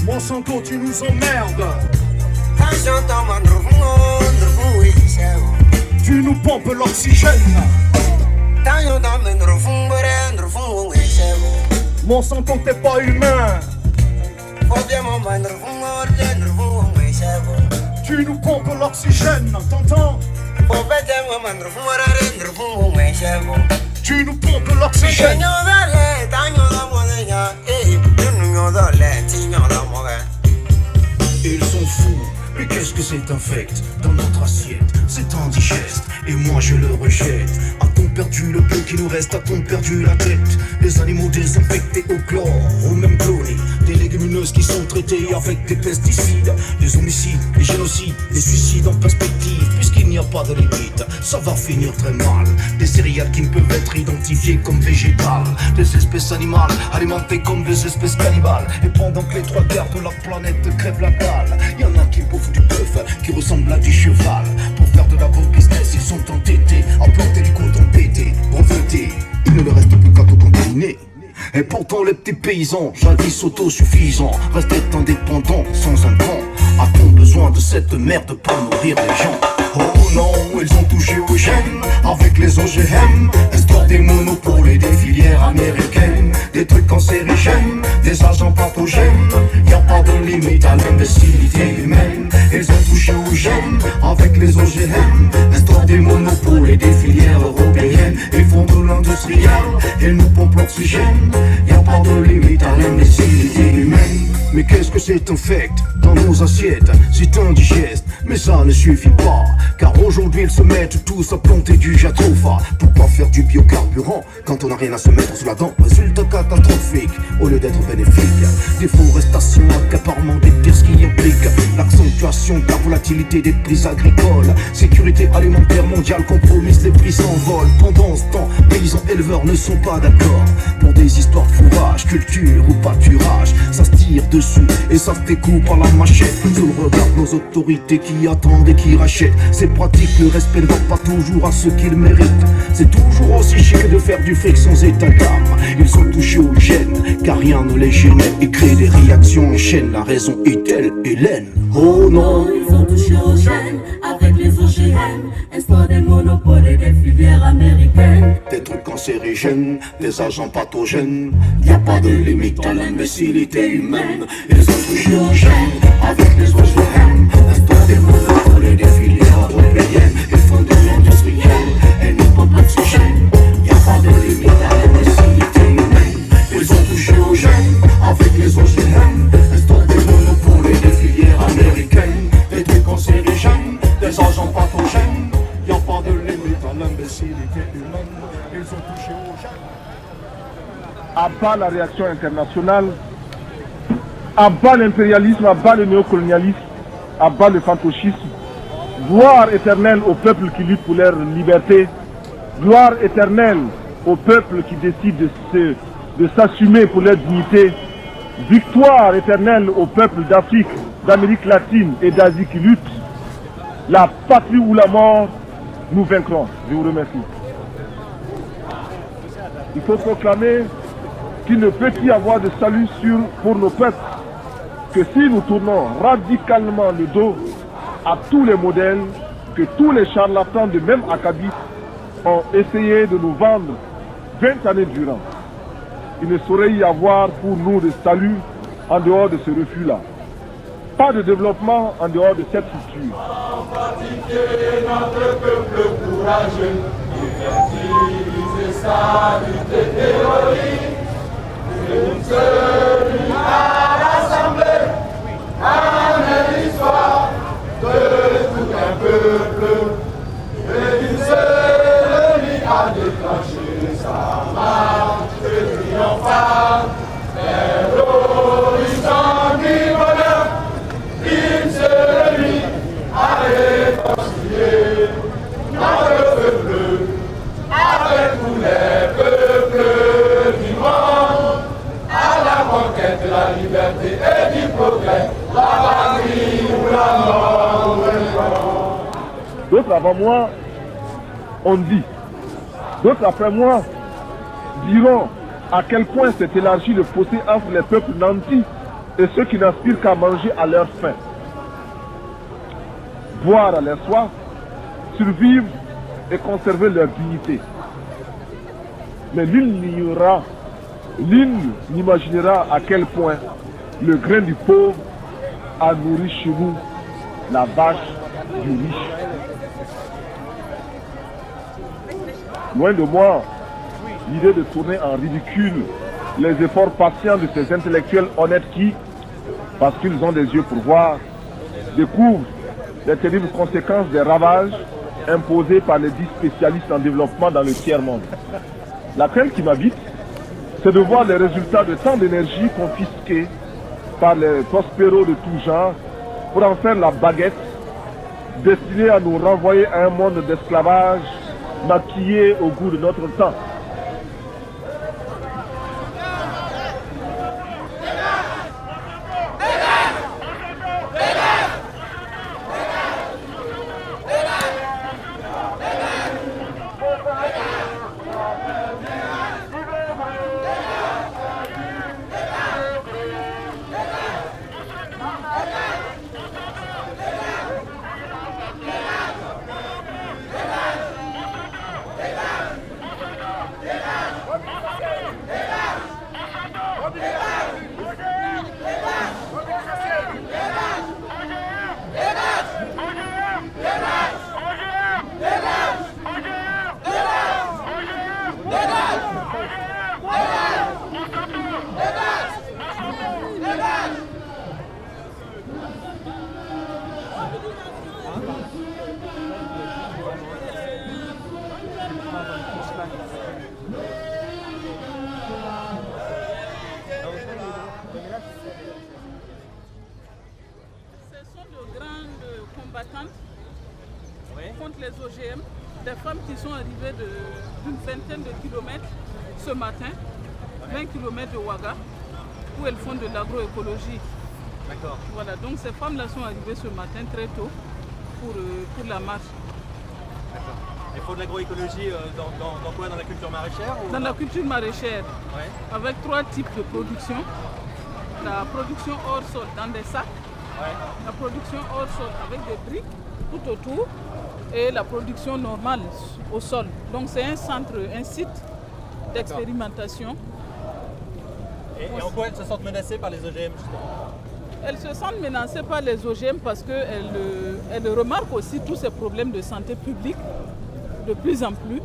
Monsanto, tu nous emmerdes. Tu nous pompes l'oxygène. Monsanto, t'es pas humain. Tu nous pompes l'oxygène, t'entends? Tu nous pompes l'oxygène. Ils sont fous, mais qu'est-ce que c'est infect dans notre assiette? C'est indigeste, et moi je le rejette. A-t-on perdu le peu qui nous reste? A-t-on perdu la tête? Les animaux désinfectés au chlore, ou même clonés. Des légumineuses qui sont traitées avec des pesticides. Des homicides, des génocides, des suicides en perspective. Puisqu'il n'y a pas de limite, ça va finir très mal. Des céréales qui ne peuvent être identifiées comme végétales. Des espèces animales alimentées comme des espèces cannibales. Et pendant que les trois quarts de la planète crèvent la dalle, y en a qui bouffent du bœuf, qui ressemble à du cheval. Pour faire de la bonne business, ils sont entêtés à planter du coton pété, breveté. Il ne leur reste plus qu'à tout contaminé. Et pourtant les petits paysans, jadis autosuffisants, restaient indépendants sans un grand. A-t-on besoin de cette merde pour nourrir les gens? Oh non, ils ont touché aux gènes avec les OGM. Histoire des monopoles et des filières américaines. Des trucs cancérigènes, des agents pathogènes. Y'a pas de limite à l'imbécilité humaine. Ils ont touché aux gènes avec les OGM. Histoire des monopoles et des filières européennes. Ils font de l'industriel, ils nous pompent l'oxygène. Y'a pas de limite à l'imbécilité humaine. Mais qu'est-ce que c'est infect dans nos assiettes? C'est indigeste, mais ça ne suffit pas. Car aujourd'hui ils se mettent tous à planter du jatropha. Pourquoi faire du biocarburant quand on n'a rien à se mettre sous la dent? Résultat catastrophique au lieu d'être bénéfique. Déforestation, accaparement des terres, ce qui implique l'accentuation de la volatilité des prix agricoles. Sécurité alimentaire mondiale compromise, les prix s'envolent. Pendant ce temps, paysans éleveurs ne sont pas d'accord pour des histoires de fourrage, culture ou pâturage. Ça se tire dessus et ça se découpe à la machette. Sous le regard de nos autorités qui attendent et qui rachètent. C'est pratique, le respect ne va pas toujours à ceux qui le méritent. C'est toujours aussi chic de faire du fric sans état d'âme. Ils sont touchés aux gènes, car rien ne les gêne. Et créent des réactions en chaîne, la raison est-elle Hélène? Oh non, ils ont touché aux gènes avec les OGM. Espoir des monopoles et des filières américaines. Des trucs cancérigènes, des agents pathogènes. Y a pas de limite à l'imbécilité humaine. Ils ont touché aux gènes avec les OGM. Espoir des monopoles et des filières européennes. Ils font de l'industriel et nous pompent l'oxygène. Y a pas de limite à l'imbécilité humaine. Ils ont touché aux gènes avec les OGM. Espoir des monopoles et des filières américaines. Des trucs cancérigènes, des agents pathogènes. Y a pas de limite à l'imbécilité humaine. Ils ont touché aux gènes. À bas la réaction internationale, à bas l'impérialisme, à bas le néocolonialisme, à bas le fantoschisme. Gloire éternelle aux peuples qui luttent pour leur liberté. Gloire éternelle aux peuples qui décident de s'assumer pour leur dignité. Victoire éternelle aux peuples d'Afrique, d'Amérique latine et d'Asie qui luttent. La patrie ou la mort, nous vaincrons. Je vous remercie. Il faut proclamer qu'il ne peut y avoir de salut pour nos peuples que si nous tournons radicalement le dos à tous les modèles que tous les charlatans de même acabit ont essayé de nous vendre 20 années durant. Il ne saurait y avoir pour nous de salut en dehors de ce refus-là. Pas de développement en dehors de cette structure. Notre peuple courageux, évangéliser sa lutte héroïque, une seule à l'Assemblée, à l'histoire de tout un peuple, et une seule nuit a déclenché sa marche triomphale vers l'horizon du bonheur. quête de la liberté et du progrès, la patrie ou la mort. D'autres avant moi ont dit, d'autres après moi diront à quel point s'est élargi le fossé entre les peuples nantis et ceux qui n'aspirent qu'à manger à leur faim, boire à leur soif, survivre et conserver leur dignité. Mais nul n'imaginera à quel point le grain du pauvre a nourri chez nous la vache du riche. Loin de moi l'idée de tourner en ridicule les efforts patients de ces intellectuels honnêtes qui, parce qu'ils ont des yeux pour voir, découvrent les terribles conséquences des ravages imposés par les 10 spécialistes en développement dans le tiers-monde. La crainte qui m'habite, c'est de voir les résultats de tant d'énergie confisquée par les prospéros de tout genre pour en faire la baguette destinée à nous renvoyer à un monde d'esclavage maquillé au goût de notre temps. Contre les OGM, des femmes qui sont arrivées d'une vingtaine de kilomètres ce matin, 20 kilomètres de Ouaga, où elles font de l'agroécologie. D'accord. Voilà, donc ces femmes-là sont arrivées ce matin très tôt pour la marche. D'accord. Elles font de l'agroécologie dans quoi? Dans la culture maraîchère ou... Dans la culture maraîchère, ouais. Avec 3 types de production. La production hors sol dans des sacs, ouais. La production hors sol avec des briques tout autour, et la production normale au sol. Donc c'est un site d'expérimentation. Et en quoi elles se sentent menacées par les OGM justement? Elles se sentent menacées par les OGM parce qu'elles remarquent aussi tous ces problèmes de santé publique de plus en plus.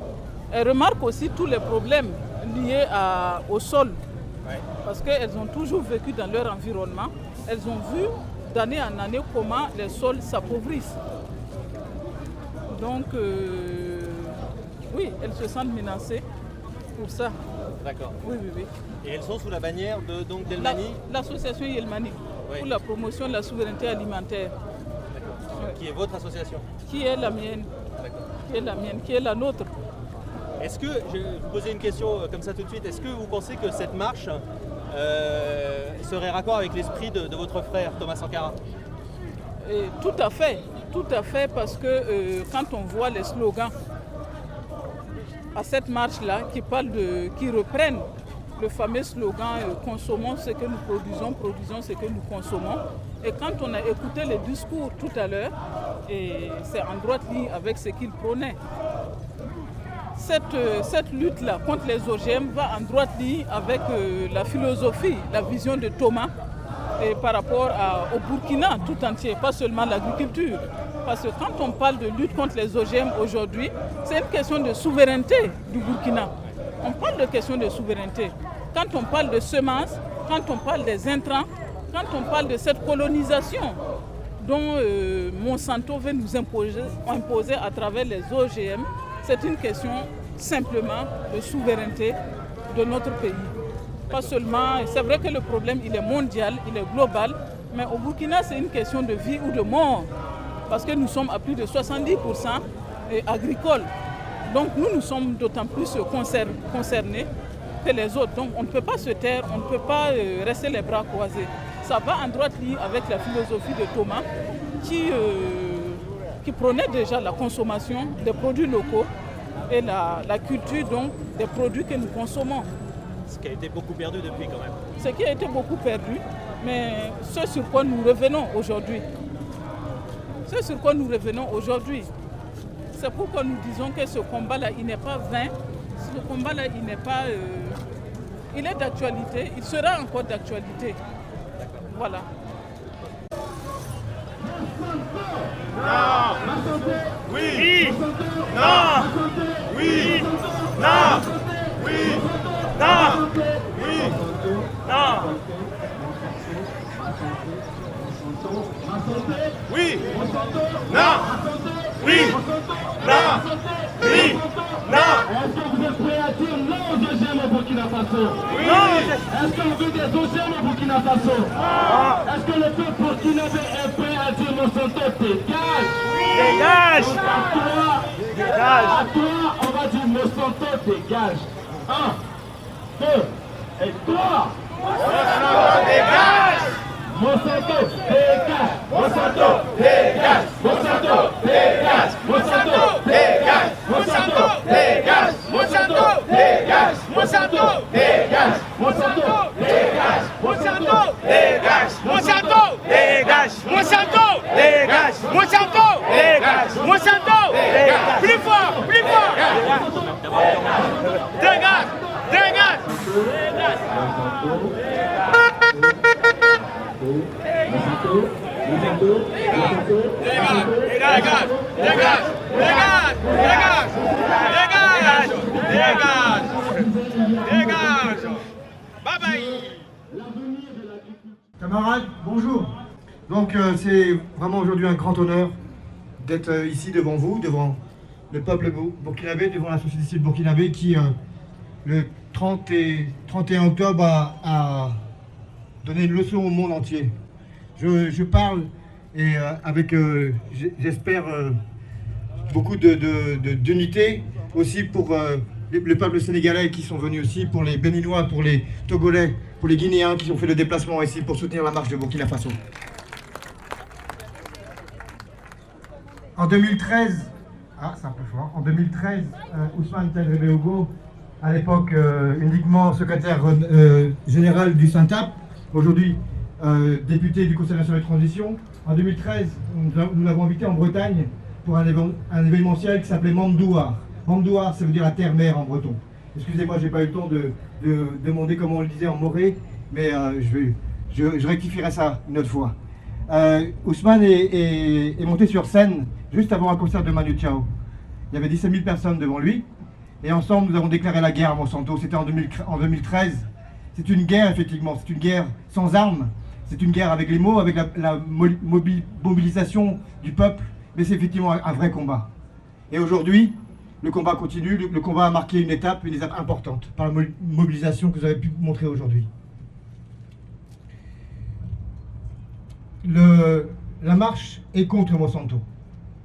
Elles remarquent aussi tous les problèmes liés au sol. Ouais. Parce qu'elles ont toujours vécu dans leur environnement. Elles ont vu d'année en année comment les sols s'appauvrissent. Donc, oui, elles se sentent menacées pour ça. D'accord. Oui. Et elles sont sous la bannière d'Elmani? L'association Yelmani, oui. Pour la promotion de la souveraineté alimentaire. D'accord. Ouais. Qui est votre association? Qui est la mienne. D'accord. Qui est la mienne, qui est la nôtre. Est-ce que, je vais vous poser une question comme ça tout de suite, est-ce que vous pensez que cette marche serait raccord avec l'esprit de votre frère Thomas Sankara? Tout à fait, parce que quand on voit les slogans à cette marche-là qui reprennent le fameux slogan consommons ce que nous produisons, produisons ce que nous consommons. Et quand on a écouté les discours tout à l'heure, c'est en droite ligne avec ce qu'ils prônaient. Cette lutte-là contre les OGM va en droite ligne avec la philosophie, la vision de Thomas par rapport au Burkina tout entier, pas seulement l'agriculture. Parce que quand on parle de lutte contre les OGM aujourd'hui, c'est une question de souveraineté du Burkina. On parle de question de souveraineté. Quand on parle de semences, quand on parle des intrants, quand on parle de cette colonisation dont Monsanto veut nous imposer à travers les OGM, c'est une question simplement de souveraineté de notre pays. Pas seulement, c'est vrai que le problème il est mondial, il est global, mais au Burkina c'est une question de vie ou de mort, parce que nous sommes à plus de 70% agricoles. Donc nous sommes d'autant plus concernés que les autres. Donc on ne peut pas se taire, on ne peut pas rester les bras croisés. Ça va en droite ligne avec la philosophie de Thomas qui prônait déjà la consommation des produits locaux et la culture donc des produits que nous consommons. Ce qui a été beaucoup perdu depuis quand même. Ce qui a été beaucoup perdu, mais ce sur quoi nous revenons aujourd'hui. Ce sur quoi nous revenons aujourd'hui. C'est pourquoi nous disons que ce combat-là, il n'est pas vain. Ce combat-là, il n'est pas... il est d'actualité, il sera encore d'actualité. Voilà. Non. Oui. Non. Oui. Non. Oui. Non. Oui. Non. Oui. Non. Oui. Non. Oui. Non. Est-ce que vous êtes prêts à dire non aux OGM au Burkina Faso? Oui. Est-ce qu'on veut des OGM au Burkina Faso? Est-ce que le peuple burkinabé est prêt à dire Monsanto dégage? Dégage. À toi, on va dire Monsanto dégage. 1, 2 et 3. Monsanto dégage. Monsanto dégage. Monsanto dégage. Monsanto dégage. Monsanto dégage. Monsanto dégage. Monsanto dégage. Monsanto dégage. Monsanto dégage. Monsanto dégage. Monsanto dégage. Monsanto dégage. Monsanto dégage. Monsanto dégage. Plus fort, plus fort. Dégage. Dégage. Dégage. Bye bye. Camarades, bonjour. Donc c'est vraiment aujourd'hui un grand honneur d'être ici devant vous, devant le peuple burkinabé, devant la société civile burkinabé qui le 30 et 31 octobre a donné une leçon au monde entier. Je parle et avec, j'espère, beaucoup d'unité aussi pour le peuple sénégalais qui sont venus aussi, pour les Béninois, pour les Togolais, pour les Guinéens qui ont fait le déplacement ici pour soutenir la marche de Burkina Faso. En 2013, c'est un peu fort, en 2013, Ousmane Tenrebeogo, à l'époque uniquement secrétaire général du Syntap, aujourd'hui député du Conseil national de transition. En 2013, nous l'avons invité en Bretagne pour un événementiel qui s'appelait Mamdouar. Mamdouar, ça veut dire la terre-mère en breton. Excusez-moi, j'ai pas eu le temps de demander comment on le disait en moré, mais je rectifierai ça une autre fois. Ousmane est monté sur scène juste avant un concert de Manu Chao. Il y avait 17 000 personnes devant lui, et ensemble nous avons déclaré la guerre à Monsanto. C'était en 2013. C'est une guerre, effectivement, c'est une guerre sans armes, c'est une guerre avec les mots, avec la mobilisation du peuple, mais c'est effectivement un vrai combat. Et aujourd'hui, le combat continue, le combat a marqué une étape importante par la mobilisation que vous avez pu montrer aujourd'hui. La marche est contre Monsanto,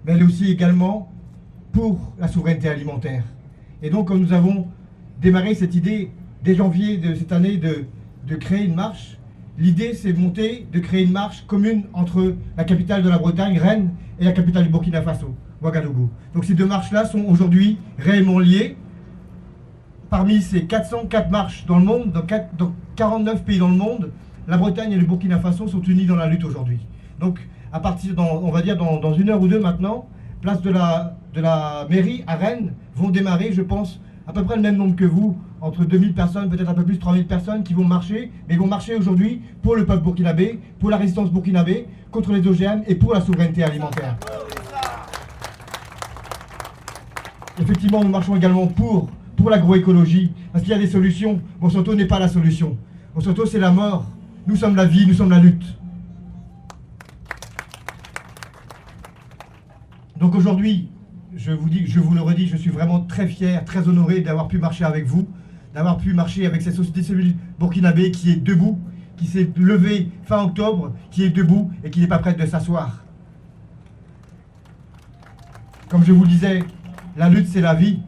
mais elle est aussi également pour la souveraineté alimentaire. Et donc, quand nous avons démarré cette idée dès janvier de cette année de créer une marche, l'idée c'est de créer une marche commune entre la capitale de la Bretagne, Rennes, et la capitale du Burkina Faso, Ouagadougou. Donc ces deux marches-là sont aujourd'hui réellement liées. Parmi ces 404 marches dans le monde, dans 49 pays dans le monde, la Bretagne et le Burkina Faso sont unis dans la lutte aujourd'hui. Donc à partir, on va dire dans une heure ou deux maintenant, place de la mairie à Rennes vont démarrer, je pense, à peu près le même nombre que vous, entre 2000 personnes, peut-être un peu plus, 3000 personnes qui vont marcher, mais vont marcher aujourd'hui pour le peuple burkinabé, pour la résistance burkinabé, contre les OGM et pour la souveraineté alimentaire. Effectivement, nous marchons également pour l'agroécologie, parce qu'il y a des solutions. Monsanto n'est pas la solution. Monsanto, c'est la mort. Nous sommes la vie, nous sommes la lutte. Donc aujourd'hui, je vous le redis, je suis vraiment très fier, très honoré d'avoir pu marcher avec vous, d'avoir pu marcher avec cette société civile burkinabé qui est debout, qui s'est levée fin octobre, qui est debout et qui n'est pas prête de s'asseoir. Comme je vous le disais, la lutte c'est la vie.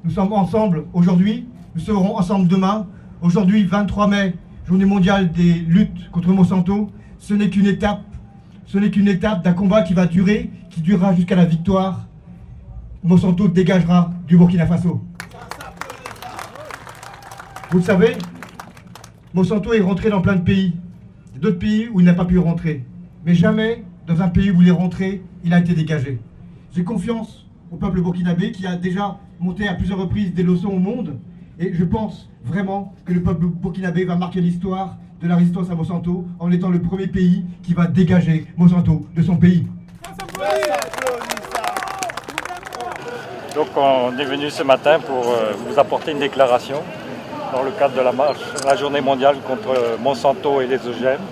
Nous sommes ensemble aujourd'hui, Nous serons ensemble demain. Aujourd'hui, 23 mai, journée mondiale des luttes contre Monsanto. Ce n'est qu'une étape. Ce n'est qu'une étape d'un combat qui va durer, qui durera jusqu'à la victoire. Monsanto dégagera du Burkina Faso. Vous le savez, Monsanto est rentré dans plein de pays. D'autres pays où il n'a pas pu rentrer. Mais jamais, dans un pays où il est rentré, il a été dégagé. J'ai confiance au peuple burkinabé qui a déjà monté à plusieurs reprises des leçons au monde. Et je pense vraiment que le peuple burkinabé va marquer l'histoire de la résistance à Monsanto en étant le premier pays qui va dégager Monsanto de son pays. Donc on est venu ce matin pour vous apporter une déclaration dans le cadre de la marche, la journée mondiale contre Monsanto et les OGM.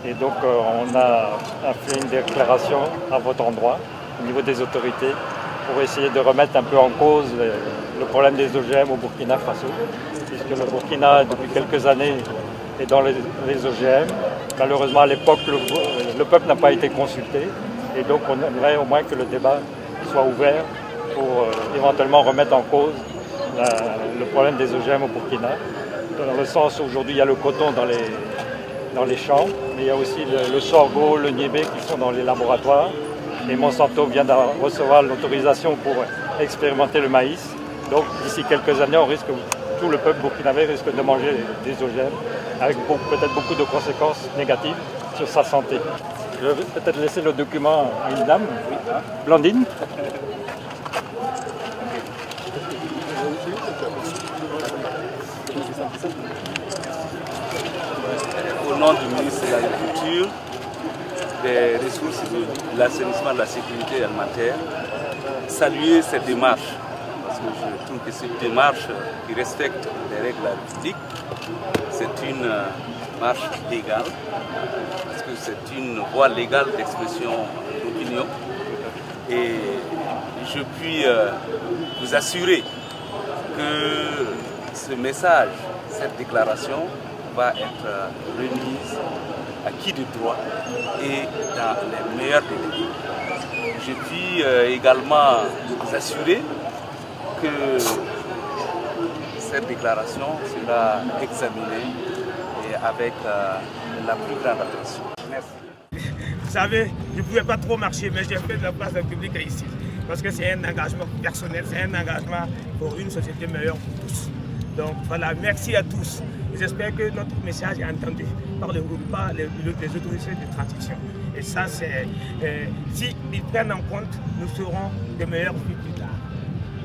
Et donc on a fait une déclaration à votre endroit, au niveau des autorités, pour essayer de remettre un peu en cause le problème des OGM au Burkina Faso, puisque le Burkina, depuis quelques années, est dans les OGM. Malheureusement, à l'époque, le peuple n'a pas été consulté, et donc on aimerait au moins que le débat soit ouvert pour éventuellement remettre en cause le problème des OGM au Burkina. Dans le sens où aujourd'hui il y a le coton dans les champs, mais il y a aussi le sorgho, le niébé qui sont dans les laboratoires. Et Monsanto vient de recevoir l'autorisation pour expérimenter le maïs. Donc d'ici quelques années, tout le peuple burkinabé risque de manger des OGM, avec peut-être beaucoup de conséquences négatives sur sa santé. Je vais peut-être laisser le document à une dame, Blandine. Au nom du ministre de l'Agriculture, des ressources de l'assainissement de la sécurité alimentaire, saluer cette démarche, parce que je trouve que cette démarche qui respecte les règles de la République, c'est une marche légale, parce que c'est une voie légale d'expression d'opinion. Et je puis vous assurer que ce message, cette déclaration, va être remise à qui de droit et dans les meilleurs délais. Je puis également vous assurer que cette déclaration sera examinée et avec la plus grande attention. Merci. Vous savez, je ne pouvais pas trop marcher, mais j'ai fait de la place publique ici. Parce que c'est un engagement personnel, c'est un engagement pour une société meilleure pour tous. Donc voilà, merci à tous. J'espère que notre message est entendu par les autorités de transition. Et ça, c'est s'ils prennent en compte, nous serons des meilleurs plus tard.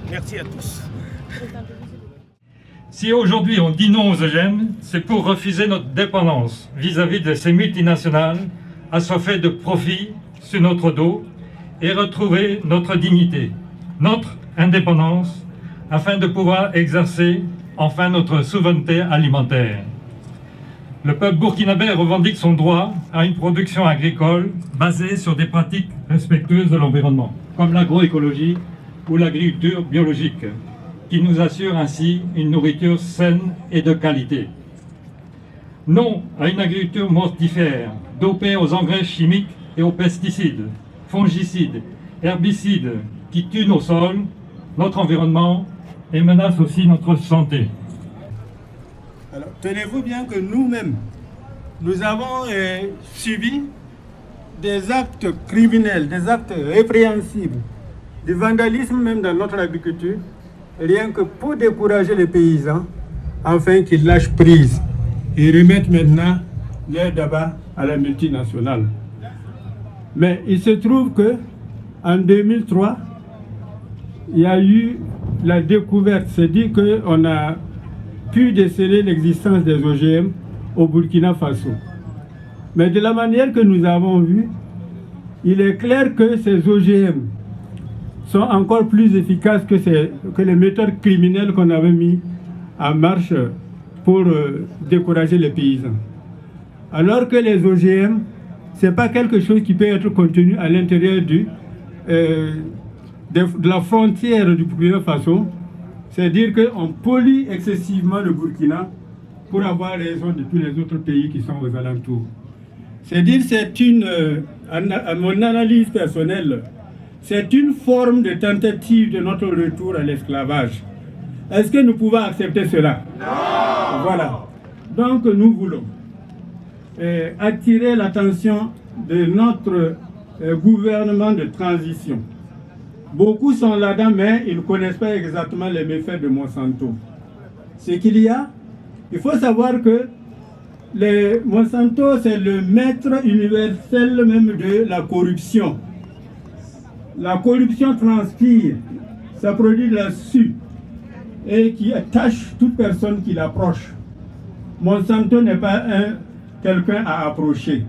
Merci à tous. Si aujourd'hui on dit non aux OGM, c'est pour refuser notre dépendance vis-à-vis de ces multinationales assoiffées de profit sur notre dos et retrouver notre dignité, notre indépendance, afin de pouvoir exercer enfin notre souveraineté alimentaire. Le peuple burkinabé revendique son droit à une production agricole basée sur des pratiques respectueuses de l'environnement, comme l'agroécologie ou l'agriculture biologique, qui nous assure ainsi une nourriture saine et de qualité. Non à une agriculture mortifère, dopée aux engrais chimiques et aux pesticides, fongicides, herbicides, qui tuent nos sols, notre environnement et menacent aussi notre santé. Alors, tenez-vous bien que nous-mêmes, nous avons subi des actes criminels, des actes répréhensibles, du vandalisme même dans notre agriculture, rien que pour décourager les paysans, afin qu'ils lâchent prise et remettent maintenant leur tabac à la multinationale. Mais il se trouve que en 2003, il y a eu la découverte, c'est dit qu'on a pu déceler l'existence des OGM au Burkina Faso. Mais de la manière que nous avons vu, il est clair que ces OGM sont encore plus efficaces que les méthodes criminelles qu'on avait mis en marche pour décourager les paysans. Alors que les OGM, ce n'est pas quelque chose qui peut être contenu à l'intérieur de la frontière du Burkina Faso, c'est-à-dire qu'on pollue excessivement le Burkina pour avoir raison de tous les autres pays qui sont aux alentours. C'est-à-dire, à mon analyse personnelle, c'est une forme de tentative de notre retour à l'esclavage. Est-ce que nous pouvons accepter cela? Non. Voilà. Donc nous voulons attirer l'attention de notre gouvernement de transition. Beaucoup sont là-dedans, mais ils ne connaissent pas exactement les méfaits de Monsanto. Ce qu'il y a, il faut savoir que Monsanto, c'est le maître universel même de la corruption. La corruption transpire, ça produit de la suie et qui attache toute personne qui l'approche. Monsanto n'est pas quelqu'un à approcher.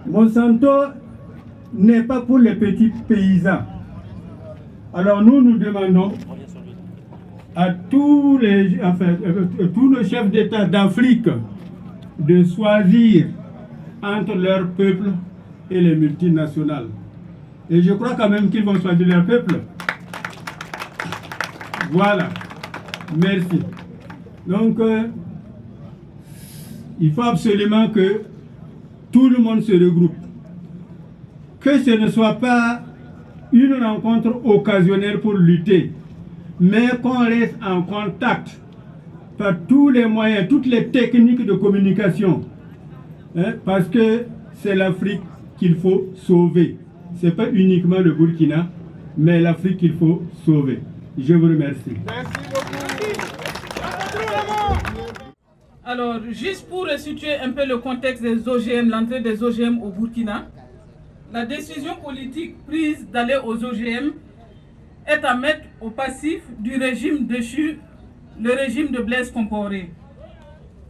Monsanto n'est pas pour les petits paysans. Alors nous demandons à tous nos chefs d'État d'Afrique de choisir entre leur peuple et les multinationales. Et je crois quand même qu'ils vont choisir leur peuple. Voilà. Merci. Donc, il faut absolument que tout le monde se regroupe. Que ce ne soit pas une rencontre occasionnelle pour lutter, mais qu'on reste en contact par tous les moyens, toutes les techniques de communication. Parce que c'est l'Afrique qu'il faut sauver. Ce n'est pas uniquement le Burkina, mais l'Afrique qu'il faut sauver. Je vous remercie. Merci beaucoup. Alors, juste pour resituer un peu le contexte des OGM, l'entrée des OGM au Burkina, la décision politique prise d'aller aux OGM est à mettre au passif du régime déchu, le régime de Blaise Compaoré.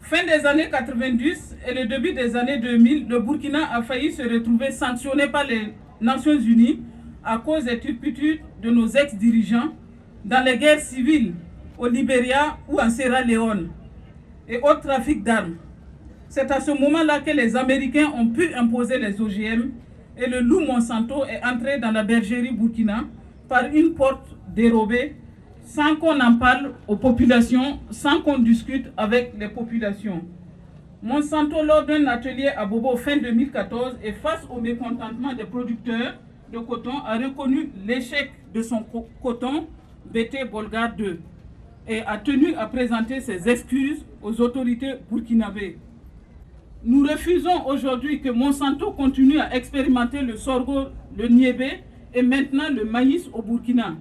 Fin des années 90 et le début des années 2000, le Burkina a failli se retrouver sanctionné par les Nations Unies à cause des turpitudes de nos ex-dirigeants dans les guerres civiles au Libéria ou en Sierra Leone et au trafic d'armes. C'est à ce moment-là que les Américains ont pu imposer les OGM et le loup Monsanto est entré dans la bergerie Burkina par une porte dérobée, sans qu'on en parle aux populations, sans qu'on discute avec les populations. Monsanto, lors d'un atelier à Bobo fin 2014 et face au mécontentement des producteurs de coton, a reconnu l'échec de son coton BT Bolgar 2 et a tenu à présenter ses excuses aux autorités burkinabées. Nous refusons aujourd'hui que Monsanto continue à expérimenter le sorgho, le niébé et maintenant le maïs au Burkina.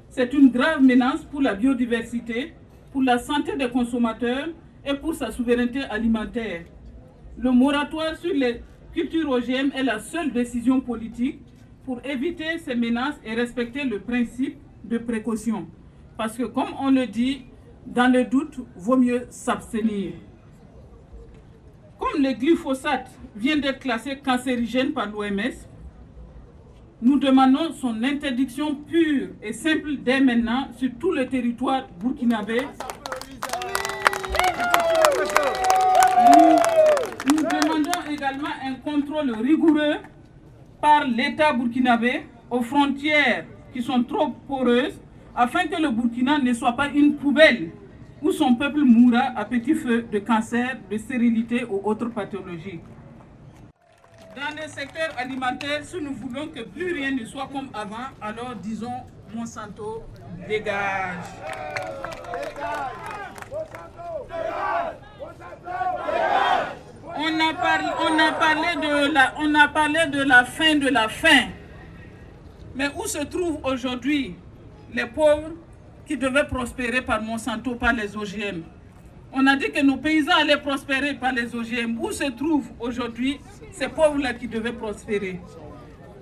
C'est une grave menace pour la biodiversité, pour la santé des consommateurs et pour sa souveraineté alimentaire. Le moratoire sur les cultures OGM est la seule décision politique pour éviter ces menaces et respecter le principe de précaution. Parce que, comme on le dit, dans le doute, vaut mieux s'abstenir. Comme le glyphosate vient d'être classé cancérigène par l'OMS, nous demandons son interdiction pure et simple dès maintenant sur tout le territoire burkinabé. Nous demandons également un contrôle rigoureux par l'État burkinabé aux frontières qui sont trop poreuses afin que le Burkina ne soit pas une poubelle où son peuple mourra à petit feu de cancer, de stérilité ou autres pathologies. Dans le secteur alimentaire, si nous voulons que plus rien ne soit comme avant, alors disons Monsanto, dégage. On a parlé de la fin de la faim. Mais où se trouvent aujourd'hui les pauvres qui devaient prospérer par Monsanto, par les OGM? On a dit que nos paysans allaient prospérer par les OGM. Où se trouvent aujourd'hui ces pauvres-là qui devaient prospérer?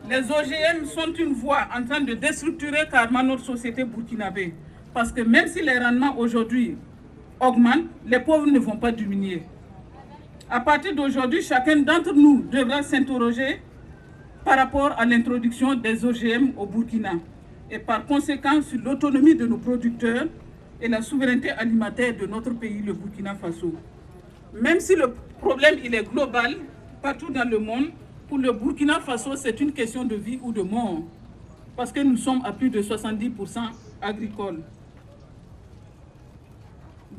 Les OGM sont une voie en train de déstructurer carrément notre société burkinabé. Parce que même si les rendements aujourd'hui augmentent, les pauvres ne vont pas diminuer. À partir d'aujourd'hui, chacun d'entre nous devra s'interroger par rapport à l'introduction des OGM au Burkina et par conséquent sur l'autonomie de nos producteurs et la souveraineté alimentaire de notre pays, le Burkina Faso. Même si le problème il est global, partout dans le monde, pour le Burkina Faso, c'est une question de vie ou de mort, parce que nous sommes à plus de 70% agricoles.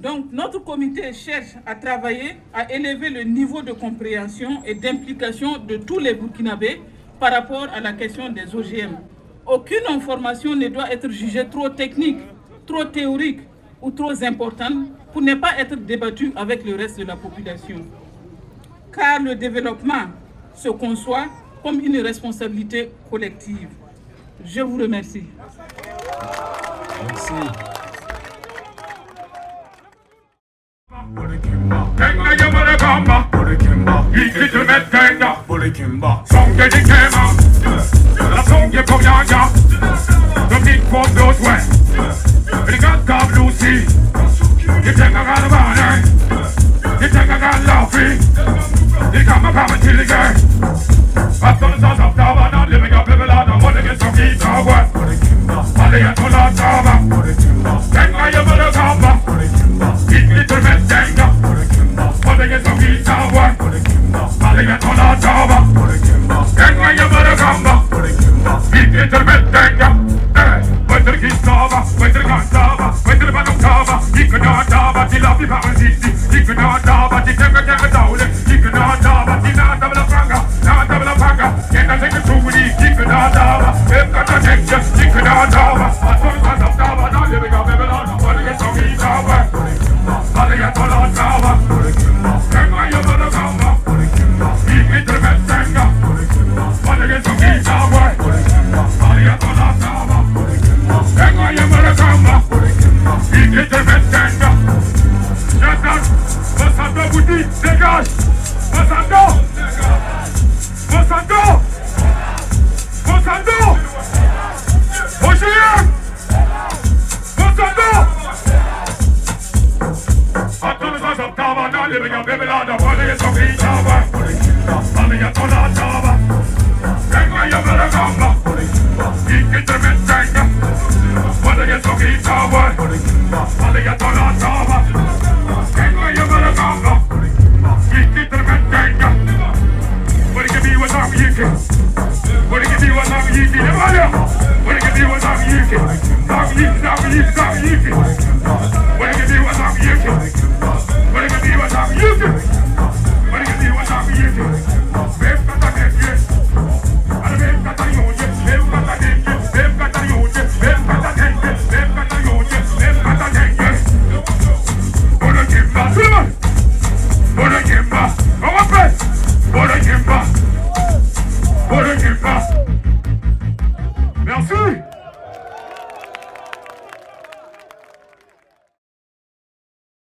Donc, notre comité cherche à travailler, à élever le niveau de compréhension et d'implication de tous les Burkinabés par rapport à la question des OGM. Aucune information ne doit être jugée trop technique, trop théorique, ou trop importantes pour ne pas être débattues avec le reste de la population. Car le développement se conçoit comme une responsabilité collective. Je vous remercie. Merci. Kenya,